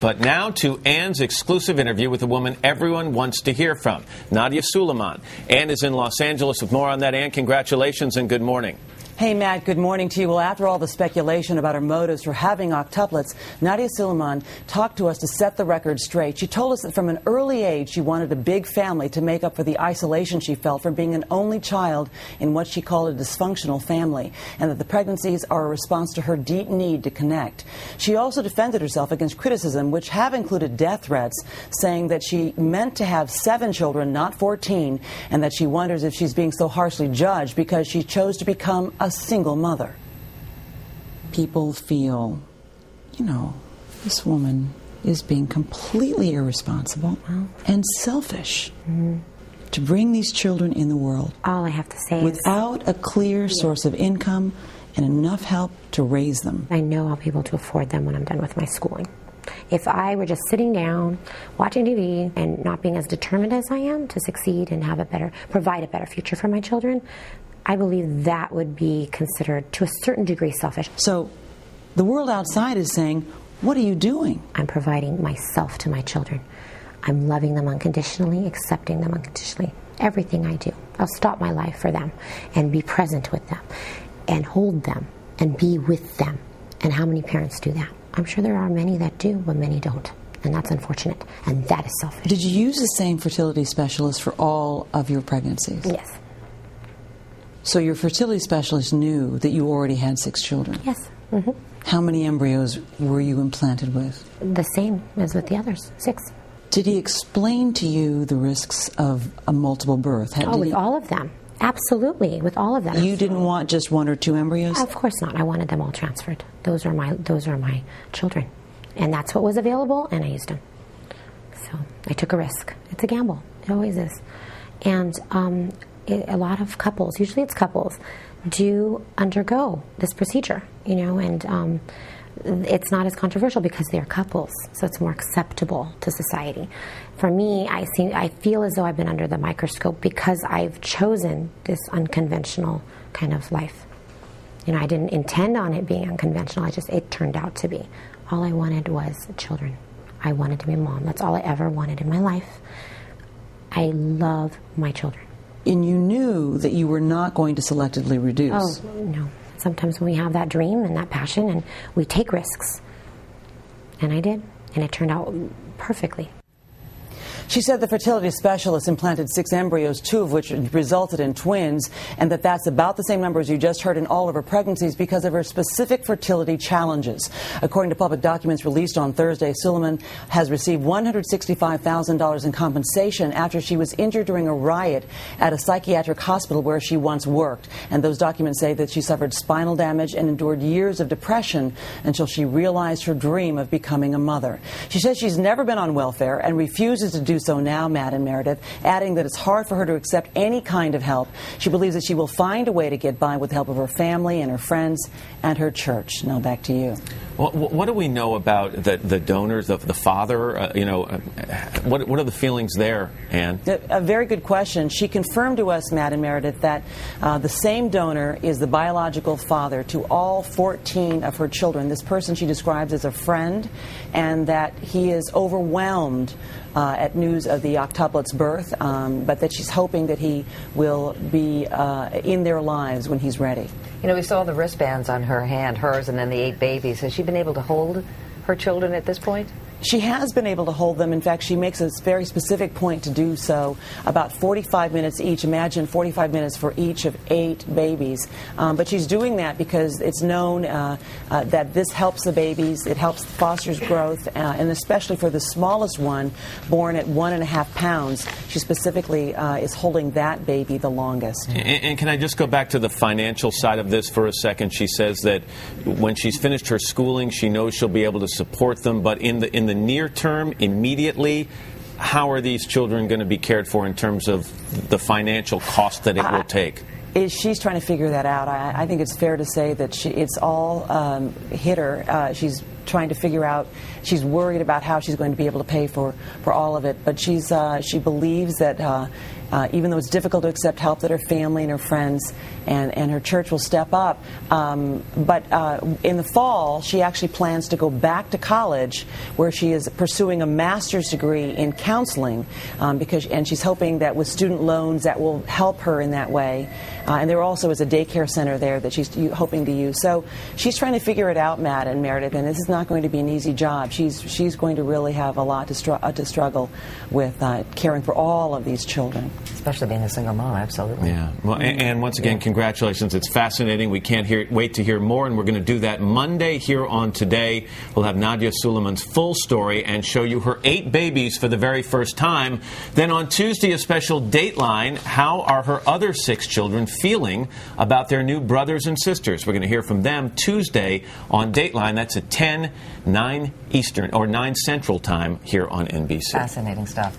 But now to Anne's exclusive interview with a woman everyone wants to hear from, Nadia Suleiman. Anne is in Los Angeles with more on that. Anne, congratulations and good morning. Hey, Matt, good morning to you. Well, after all the speculation about her motives for having octuplets, Nadia Suleiman talked to us to set the record straight. She told us that from an early age, she wanted a big family to make up for the isolation she felt from being an only child in what she called a dysfunctional family, and that the pregnancies are a response to her deep need to connect. She also defended herself against criticism, which have included death threats, saying that she meant to have 7 children, not 14, and that she wonders if she's being so harshly judged because she chose to become a single mother. People feel, this woman is being completely irresponsible and selfish to bring these children in the world. All I have to say without a clear source of income and enough help to raise them. I know I'll be able to afford them when I'm done with my schooling. If I were just sitting down, watching TV, and not being as determined as I am to succeed and provide a better future for my children, I believe that would be considered, to a certain degree, selfish. So the world outside is saying, what are you doing? I'm providing myself to my children. I'm loving them unconditionally, accepting them unconditionally. Everything I do, I'll stop my life for them and be present with them and hold them and be with them. And how many parents do that? I'm sure there are many that do, but many don't. And that's unfortunate. And that is selfish. Did you use the same fertility specialist for all of your pregnancies? Yes. So your fertility specialist knew that you already had 6 children? Yes. Mm-hmm. How many embryos were you implanted with? The same as with the others, 6. Did he explain to you the risks of a multiple birth? With all of them. Absolutely, with all of them. You didn't want just 1 or 2 embryos? Of course not. I wanted them all transferred. Those are my children. And that's what was available, and I used them. So I took a risk. It's a gamble. It always is. And a lot of couples, usually it's couples, do undergo this procedure, and it's not as controversial because they're couples, so it's more acceptable to society. For me, I feel as though I've been under the microscope because I've chosen this unconventional kind of life. I didn't intend on it being unconventional, it turned out to be. All I wanted was children. I wanted to be a mom. That's all I ever wanted in my life. I love my children. And you knew that you were not going to selectively reduce. Oh, no. Sometimes we have that dream and that passion and we take risks. And I did. And it turned out perfectly. She said the fertility specialist implanted 6 embryos, 2 of which resulted in twins, and that's about the same number as you just heard in all of her pregnancies because of her specific fertility challenges. According to public documents released on Thursday, Suleiman has received $165,000 in compensation after she was injured during a riot at a psychiatric hospital where she once worked. And those documents say that she suffered spinal damage and endured years of depression until she realized her dream of becoming a mother. She says she's never been on welfare and refuses to do so now, Matt and Meredith, adding that it's hard for her to accept any kind of help. She believes that she will find a way to get by with the help of her family and her friends and her church. Now back to you. Well, what do we know about the donors, the father? What are the feelings there, Anne? A very good question. She confirmed to us, Matt and Meredith, that the same donor is the biological father to all 14 of her children. This person she describes as a friend, and that he is overwhelmed at news of the octuplets' birth, but that she's hoping that he will be in their lives when he's ready. We saw the wristbands on her hand, hers and then the 8 babies. Has she been able to hold her children at this point? She has been able to hold them. In fact, she makes a very specific point to do so. About 45 minutes each. Imagine 45 minutes for each of 8 babies. But she's doing that because it's known that this helps the babies. It helps fosters growth, and especially for the smallest one, born at 1.5 pounds. She specifically is holding that baby the longest. And can I just go back to the financial side of this for a second? She says that when she's finished her schooling, she knows she'll be able to support them, but in the near term, immediately, how are these children going to be cared for in terms of the financial cost that it will take? She's trying to figure that out. I think it's fair to say that it's all hit her. She's trying to figure out. She's worried about how she's going to be able to pay for all of it. But she believes that even though it's difficult to accept help, that her family and her friends and her church will step up. But in the fall, she actually plans to go back to college, where she is pursuing a master's degree in counseling, and she's hoping that with student loans that will help her in that way. And there also is a daycare center there that she's hoping to use. So she's trying to figure it out, Matt and Meredith, and this is not going to be an easy job. She's going to really have a lot to struggle with caring for all of these children. Especially being a single mom, absolutely. Yeah. Well, and once again, congratulations. It's fascinating. We can't wait to hear more, and we're going to do that Monday here on Today. We'll have Nadia Suleiman's full story and show you her 8 babies for the very first time. Then on Tuesday, a special Dateline. How are her other 6 children feeling about their new brothers and sisters? We're going to hear from them Tuesday on Dateline. That's at 10, 9 Eastern, or 9 Central Time here on NBC. Fascinating stuff.